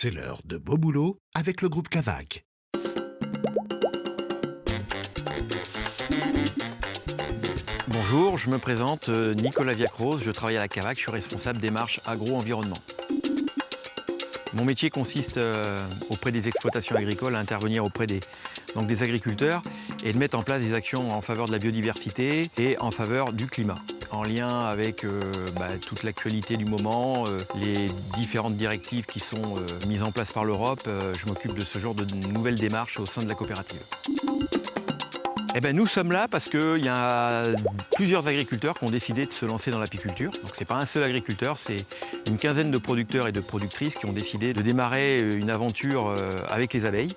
C'est l'heure de Beau Boulot avec le groupe Cavac. Bonjour, je me présente Nicolas Viacrose, je travaille à la Cavac, je suis responsable démarche agro-environnement. Mon métier consiste auprès des exploitations agricoles à intervenir auprès des agriculteurs et de mettre en place des actions en faveur de la biodiversité et en faveur du climat. En lien avec toute l'actualité du moment, les différentes directives qui sont mises en place par l'Europe, je m'occupe de ce genre de nouvelles démarches au sein de la coopérative. Nous sommes là parce qu'il y a plusieurs agriculteurs qui ont décidé de se lancer dans l'apiculture. Donc ce n'est pas un seul agriculteur, c'est une quinzaine de producteurs et de productrices qui ont décidé de démarrer une aventure avec les abeilles.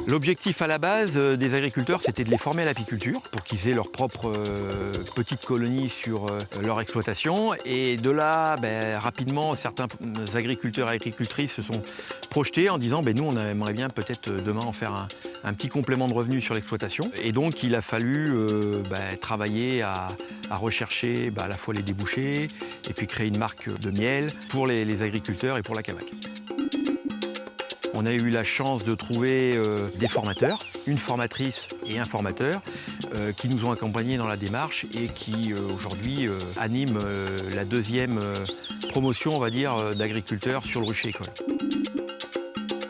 L'objectif à la base des agriculteurs, c'était de les former à l'apiculture pour qu'ils aient leur propre petite colonie sur leur exploitation. Et de là, rapidement, certains agriculteurs et agricultrices se sont projetés en disant nous, on aimerait bien peut-être demain en faire un petit complément de revenus sur l'exploitation. Et donc, il a fallu travailler à rechercher à la fois les débouchés et puis créer une marque de miel pour les agriculteurs et pour la Cavac. On a eu la chance de trouver des formateurs, une formatrice et un formateur qui nous ont accompagnés dans la démarche et qui aujourd'hui animent la deuxième promotion, on va dire, d'agriculteurs sur le rucher école.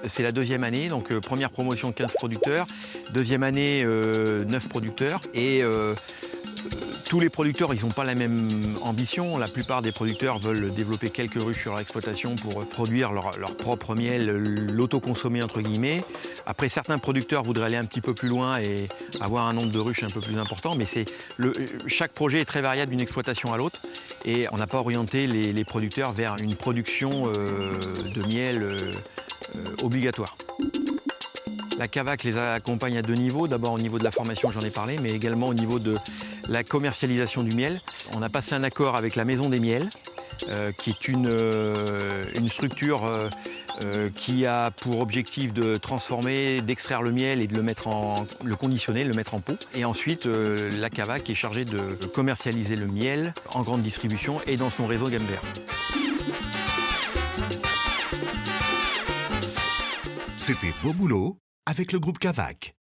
C'est la deuxième année, donc première promotion 15 producteurs, deuxième année 9 producteurs et tous les producteurs, ils n'ont pas la même ambition. La plupart des producteurs veulent développer quelques ruches sur leur exploitation pour produire leur propre miel, l'autoconsommer entre guillemets. Après, certains producteurs voudraient aller un petit peu plus loin et avoir un nombre de ruches un peu plus important, mais chaque projet est très variable d'une exploitation à l'autre et on n'a pas orienté les producteurs vers une production de miel obligatoire. La Cavac les accompagne à deux niveaux. D'abord au niveau de la formation, j'en ai parlé, mais également au niveau de la commercialisation du miel. On a passé un accord avec la Maison des Miels, qui est une structure qui a pour objectif de transformer, d'extraire le miel et de le conditionner, le mettre en pot. Et ensuite, la Cavac est chargée de commercialiser le miel en grande distribution et dans son réseau gamme vert. C'était Beau Boulot avec le groupe Cavac.